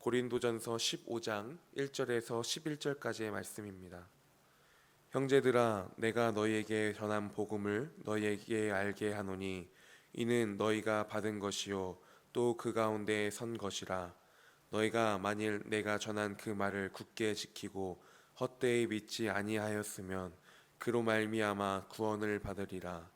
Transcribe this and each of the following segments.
고린도전서 15장 1절에서 11절까지의 말씀입니다. 형제들아, 내가 너희에게 전한 복음을 너희에게 알게 하노니 이는 너희가 받은 것이요 또 그 가운데 선 것이라. 너희가 만일 내가 전한 그 말을 굳게 지키고 헛되이 믿지 아니하였으면 그로 말미암아 구원을 받으리라.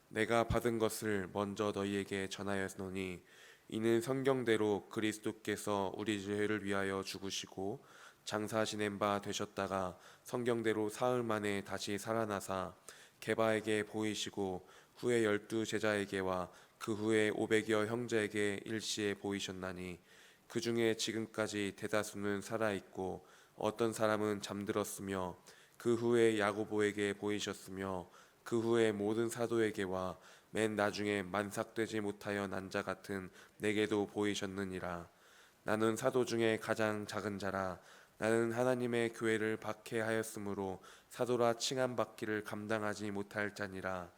내가 받은 것을 먼저 너희에게 전하였노니 이는 성경대로 그리스도께서 우리 죄를 위하여 죽으시고 장사 지낸 바 되셨다가 성경대로 사흘 만에 다시 살아나사 게바에게 보이시고 후에 12 제자에게와 그 후에 500여 형제에게 일시에 보이셨나니 그 중에 지금까지 대다수는 살아있고 어떤 사람은 잠들었으며 그 후에 야고보에게 보이셨으며 그 후에 모든 사도에게와 맨 나중에 만삭되지 못하여 난 자 같은 내게도 보이셨느니라. 나는 사도 중에 가장 작은 자라. 나는 하나님의 교회를 박해하였으므로 사도라 칭함받기를 감당하지 못할 자니라.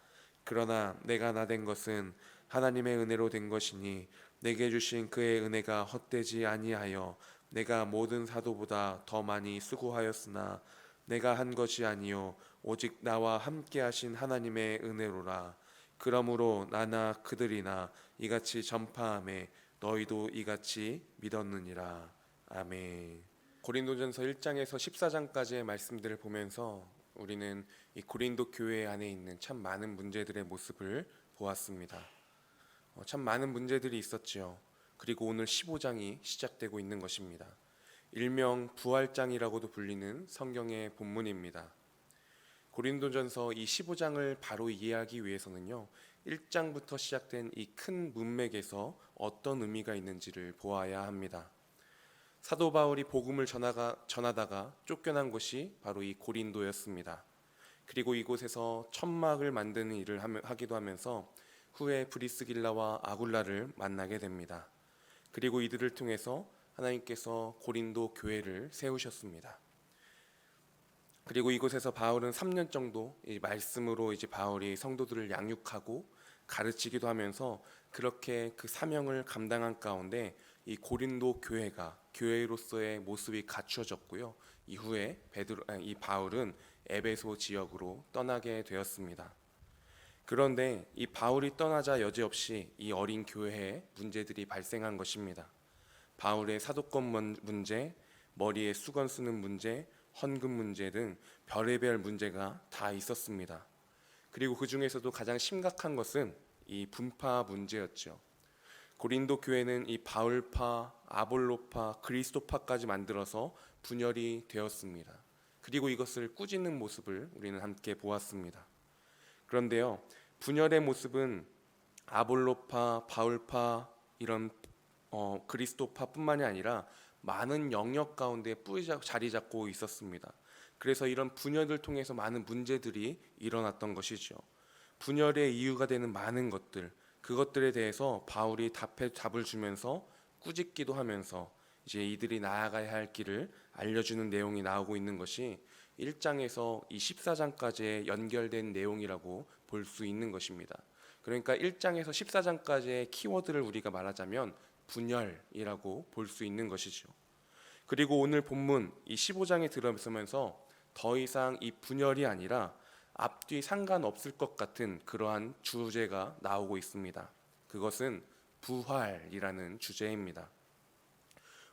그러나 내가 나된 것은 하나님의 은혜로 된 것이니 내게 주신 그의 은혜가 헛되지 아니하여 내가 모든 사도보다 더 많이 수고하였으나 내가 한 것이 아니요 오직 나와 함께 하신 하나님의 은혜로라. 그러므로 나나 그들이나 이같이 전파하매 너희도 이같이 믿었느니라. 아멘. 고린도전서 1장에서 14장까지의 말씀들을 보면서 우리는 이 고린도 교회 안에 있는 참 많은 문제들의 모습을 보았습니다. 참 많은 문제들이 있었지요. 그리고 오늘 15장이 시작되고 있는 것입니다. 일명 부활장이라고도 불리는 성경의 본문입니다. 고린도전서 이 15장을 바로 이해하기 위해서는요, 1장부터 시작된 이 큰 문맥에서 어떤 의미가 있는지를 보아야 합니다. 사도 바울이 복음을 전하다가 쫓겨난 곳이 바로 이 고린도였습니다. 그리고 이곳에서 천막을 만드는 일을 하기도 하면서 후에 브리스길라와 아굴라를 만나게 됩니다. 그리고 이들을 통해서 하나님께서 고린도 교회를 세우셨습니다. 그리고 이곳에서 바울은 3년 정도 이 말씀으로 이제 바울이 성도들을 양육하고 가르치기도 하면서 그렇게 그 사명을 감당한 가운데 이 고린도 교회가 교회로서의 모습이 갖추어졌고요. 이후에 이 바울은 에베소 지역으로 떠나게 되었습니다. 그런데 이 바울이 떠나자 여지없이 이 어린 교회에 문제들이 발생한 것입니다. 바울의 사도권 문제, 머리에 수건 쓰는 문제, 헌금 문제 등 별의별 문제가 다 있었습니다. 그리고 그 중에서도 가장 심각한 것은 이 분파 문제였죠. 고린도 교회는 이 바울파, 아볼로파, 그리스도파까지 만들어서 분열이 되었습니다. 그리고 이것을 꾸짖는 모습을 우리는 함께 보았습니다. 그런데요, 분열의 모습은 아볼로파, 바울파 이런 그리스도파뿐만이 아니라 많은 영역 가운데 자리 잡고 있었습니다. 그래서 이런 분열을 통해서 많은 문제들이 일어났던 것이죠. 분열의 이유가 되는 많은 것들, 그것들에 대해서 바울이 답을 주면서 꾸짖기도 하면서 이제 이들이 나아가야 할 길을 알려주는 내용이 나오고 있는 것이 1장에서 이 14장까지의 연결된 내용이라고 볼 수 있는 것입니다. 그러니까 1장에서 14장까지의 키워드를 우리가 말하자면 분열이라고 볼 수 있는 것이죠. 그리고 오늘 본문 이 15장에 들어서면서 더 이상 이 분열이 아니라 앞뒤 상관없을 것 같은 그러한 주제가 나오고 있습니다. 그것은 부활이라는 주제입니다.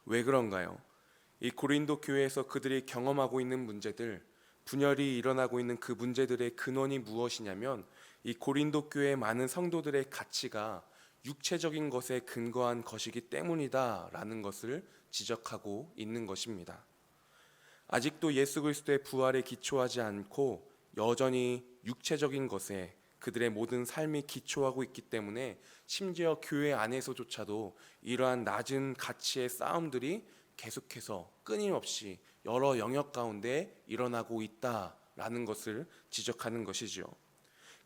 왜 그런가요? 이 고린도 교회에서 그들이 경험하고 있는 문제들, 분열이 일어나고 있는 그 문제들의 근원이 무엇이냐면 이 고린도 교회의 많은 성도들의 가치가 육체적인 것에 근거한 것이기 때문이다라는 것을 지적하고 있는 것입니다. 아직도 예수 그리스도의 부활에 기초하지 않고 여전히 육체적인 것에 그들의 모든 삶이 기초하고 있기 때문에 심지어 교회 안에서조차도 이러한 낮은 가치의 싸움들이 계속해서 끊임없이 여러 영역 가운데 일어나고 있다라는 것을 지적하는 것이죠.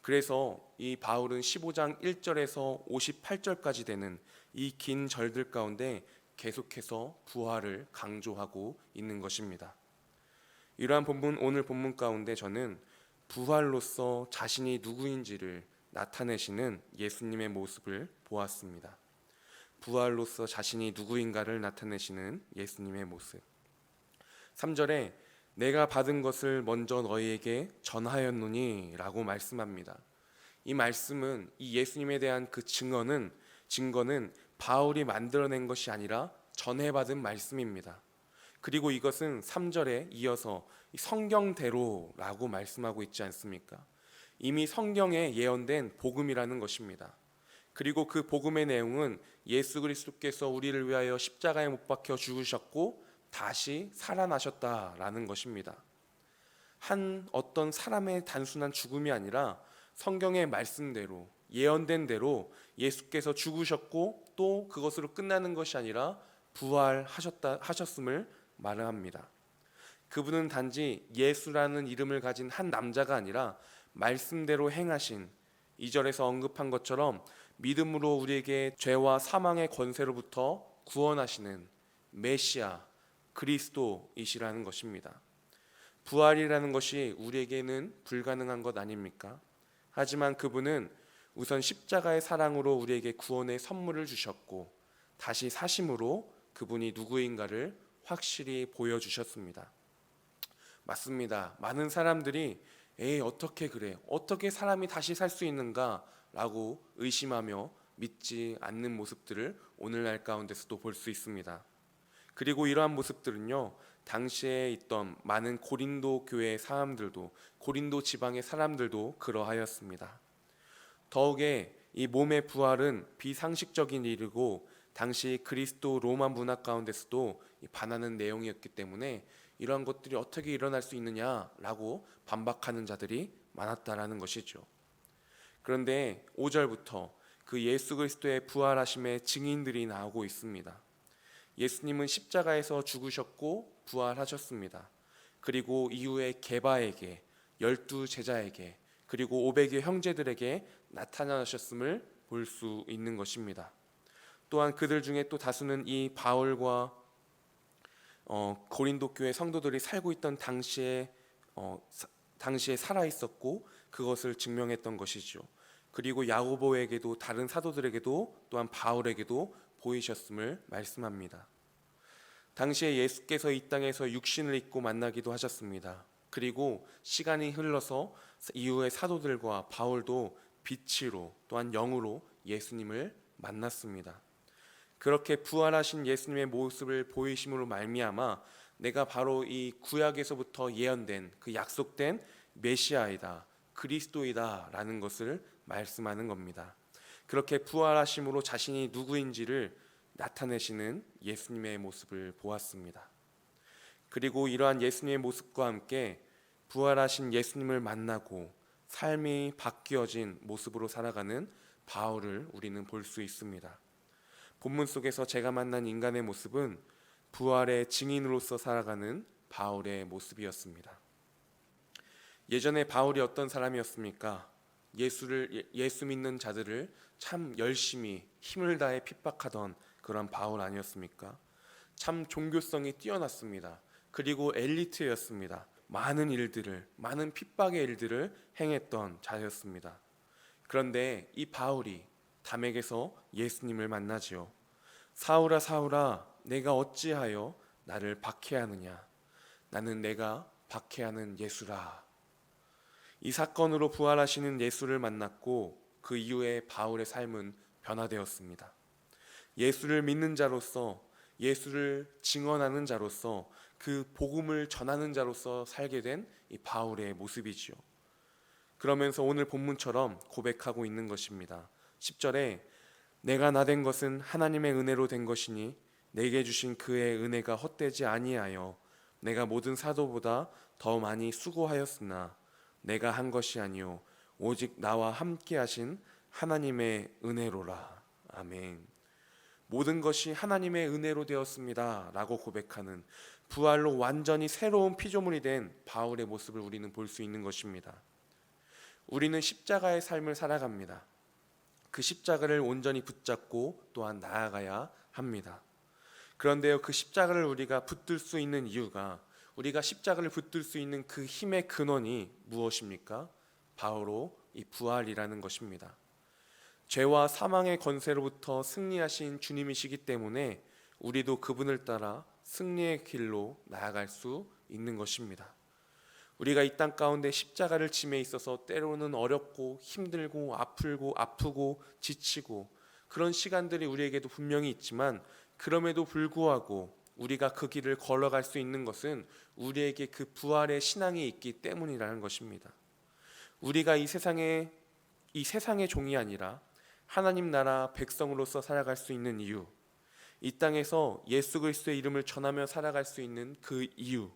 그래서 이 바울은 15장 1절에서 58절까지 되는 이 긴 절들 가운데 계속해서 부활을 강조하고 있는 것입니다. 이러한 오늘 본문 가운데 저는 부활로서 자신이 누구인지를 나타내시는 예수님의 모습을 보았습니다. 부활로서 자신이 누구인가를 나타내시는 예수님의 모습. 3절에 내가 받은 것을 먼저 너희에게 전하였노니 라고 말씀합니다. 이 말씀은, 이 예수님에 대한 그 증거는 바울이 만들어낸 것이 아니라 전해받은 말씀입니다. 그리고 이것은 3절에 이어서 성경대로라고 말씀하고 있지 않습니까? 이미 성경에 예언된 복음이라는 것입니다. 그리고 그 복음의 내용은 예수 그리스도께서 우리를 위하여 십자가에 못 박혀 죽으셨고 다시 살아나셨다라는 것입니다. 어떤 사람의 단순한 죽음이 아니라 성경의 말씀대로, 예언된 대로 예수께서 죽으셨고 또 그것으로 끝나는 것이 아니라 부활하셨음을 말합니다. 그분은 단지 예수라는 이름을 가진 한 남자가 아니라 말씀대로 행하신, 2절에서 언급한 것처럼 믿음으로 우리에게 죄와 사망의 권세로부터 구원하시는 메시아 그리스도이시라는 것입니다. 부활이라는 것이 우리에게는 불가능한 것 아닙니까? 하지만 그분은 우선 십자가의 사랑으로 우리에게 구원의 선물을 주셨고 다시 사심으로 그분이 누구인가를 확실히 보여주셨습니다. 맞습니다. 많은 사람들이 어떻게 그래? 어떻게 사람이 다시 살 수 있는가? 라고 의심하며 믿지 않는 모습들을 오늘날 가운데서도 볼 수 있습니다. 그리고 이러한 모습들은요, 당시에 있던 많은 고린도 교회의 사람들도, 고린도 지방의 사람들도 그러하였습니다. 더욱에 이 몸의 부활은 비상식적인 일이고 당시 그리스도 로마 문화 가운데서도 반하는 내용이었기 때문에 이러한 것들이 어떻게 일어날 수 있느냐라고 반박하는 자들이 많았다라는 것이죠. 그런데 5절부터 그 예수 그리스도의 부활하심의 증인들이 나오고 있습니다. 예수님은 십자가에서 죽으셨고 부활하셨습니다. 그리고 이후에 게바에게, 12제자에게, 그리고 500의 형제들에게 나타나셨음을 볼 수 있는 것입니다. 또한 그들 중에 또 다수는 이 바울과 고린도 교회 성도들이 살고 있던 당시에 살아 있었고 그것을 증명했던 것이죠. 그리고 야고보에게도, 다른 사도들에게도, 또한 바울에게도 보이셨음을 말씀합니다. 당시에 예수께서 이 땅에서 육신을 입고 만나기도 하셨습니다. 그리고 시간이 흘러서 이후에 사도들과 바울도 빛으로 또한 영으로 예수님을 만났습니다. 그렇게 부활하신 예수님의 모습을 보이심으로 말미암아 내가 바로 이 구약에서부터 예언된 그 약속된 메시아이다, 그리스도이다 라는 것을 말씀하는 겁니다. 그렇게 부활하심으로 자신이 누구인지를 나타내시는 예수님의 모습을 보았습니다. 그리고 이러한 예수님의 모습과 함께 부활하신 예수님을 만나고 삶이 바뀌어진 모습으로 살아가는 바울을 우리는 볼 수 있습니다. 본문 속에서 제가 만난 인간의 모습은 부활의 증인으로서 살아가는 바울의 모습이었습니다. 예전에 바울이 어떤 사람이었습니까? 예수 믿는 자들을 참 열심히 힘을 다해 핍박하던 그런 바울 아니었습니까? 참 종교성이 뛰어났습니다. 그리고 엘리트였습니다. 많은 핍박의 일들을 행했던 자였습니다. 그런데 이 바울이 담에게서 예수님을 만나지요. 사울아 사울아 내가 어찌하여 나를 박해하느냐? 나는 내가 박해하는 예수라. 이 사건으로 부활하시는 예수를 만났고 그 이후에 바울의 삶은 변화되었습니다. 예수를 믿는 자로서, 예수를 증언하는 자로서, 그 복음을 전하는 자로서 살게 된 이 바울의 모습이지요. 그러면서 오늘 본문처럼 고백하고 있는 것입니다. 10절에 내가 나된 것은 하나님의 은혜로 된 것이니 내게 주신 그의 은혜가 헛되지 아니하여 내가 모든 사도보다 더 많이 수고하였으나 내가 한 것이 아니요 오직 나와 함께 하신 하나님의 은혜로라. 아멘. 모든 것이 하나님의 은혜로 되었습니다 라고 고백하는, 부활로 완전히 새로운 피조물이 된 바울의 모습을 우리는 볼 수 있는 것입니다. 우리는 십자가의 삶을 살아갑니다. 그 십자가를 온전히 붙잡고 또한 나아가야 합니다. 그런데요, 그 십자가를 우리가 붙들 수 있는 이유가, 우리가 십자가를 붙들 수 있는 그 힘의 근원이 무엇입니까? 바로 이 부활이라는 것입니다. 죄와 사망의 권세로부터 승리하신 주님이시기 때문에 우리도 그분을 따라 승리의 길로 나아갈 수 있는 것입니다. 우리가 이 땅 가운데 십자가를 짐에 있어서 때로는 어렵고 힘들고 아프고 지치고 그런 시간들이 우리에게도 분명히 있지만, 그럼에도 불구하고 우리가 그 길을 걸어갈 수 있는 것은 우리에게 그 부활의 신앙이 있기 때문이라는 것입니다. 우리가 이 세상의 종이 아니라 하나님 나라 백성으로서 살아갈 수 있는 이유, 이 땅에서 예수 그리스도의 이름을 전하며 살아갈 수 있는 그 이유,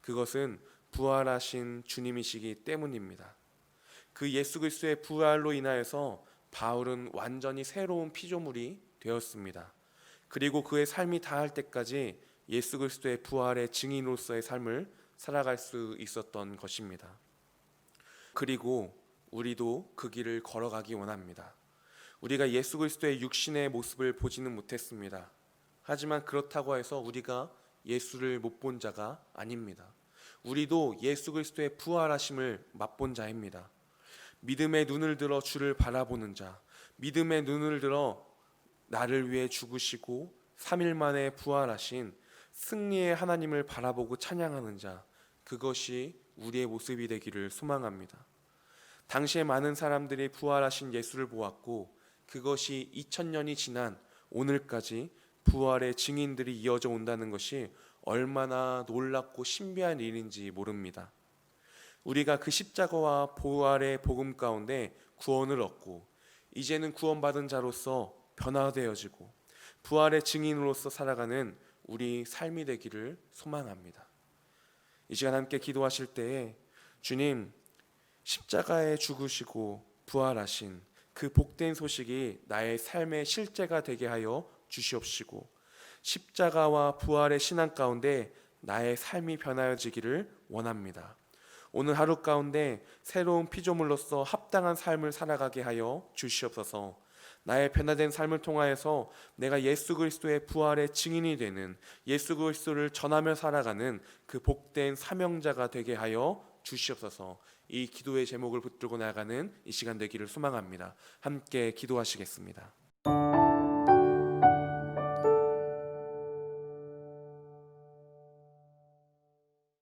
그것은 부활하신 주님이시기 때문입니다. 그 예수 그리스도의 부활로 인하여서 바울은 완전히 새로운 피조물이 되었습니다. 그리고 그의 삶이 다할 때까지 예수 그리스도의 부활의 증인으로서의 삶을 살아갈 수 있었던 것입니다. 그리고 우리도 그 길을 걸어가기 원합니다. 우리가 예수 그리스도의 육신의 모습을 보지는 못했습니다. 하지만 그렇다고 해서 우리가 예수를 못 본 자가 아닙니다. 우리도 예수 그리스도의 부활하심을 맛본 자입니다. 믿음의 눈을 들어 주를 바라보는 자, 믿음의 눈을 들어 나를 위해 죽으시고 3일 만에 부활하신 승리의 하나님을 바라보고 찬양하는 자, 그것이 우리의 모습이 되기를 소망합니다. 당시에 많은 사람들이 부활하신 예수를 보았고, 그것이 2000년이 지난 오늘까지 부활의 증인들이 이어져 온다는 것이 얼마나 놀랍고 신비한 일인지 모릅니다. 우리가 그 십자가와 부활의 복음 가운데 구원을 얻고 이제는 구원받은 자로서 변화되어지고 부활의 증인으로서 살아가는 우리 삶이 되기를 소망합니다. 이 시간 함께 기도하실 때에 주님, 십자가에 죽으시고 부활하신 그 복된 소식이 나의 삶의 실제가 되게 하여 주시옵시고, 십자가와 부활의 신앙 가운데 나의 삶이 변화해지기를 원합니다. 오늘 하루 가운데 새로운 피조물로서 합당한 삶을 살아가게 하여 주시옵소서. 나의 변화된 삶을 통하여서 내가 예수 그리스도의 부활의 증인이 되는, 예수 그리스도를 전하며 살아가는 그 복된 사명자가 되게 하여 주시옵소서. 이 기도의 제목을 붙들고 나아가는 이 시간 되기를 소망합니다. 함께 기도하시겠습니다.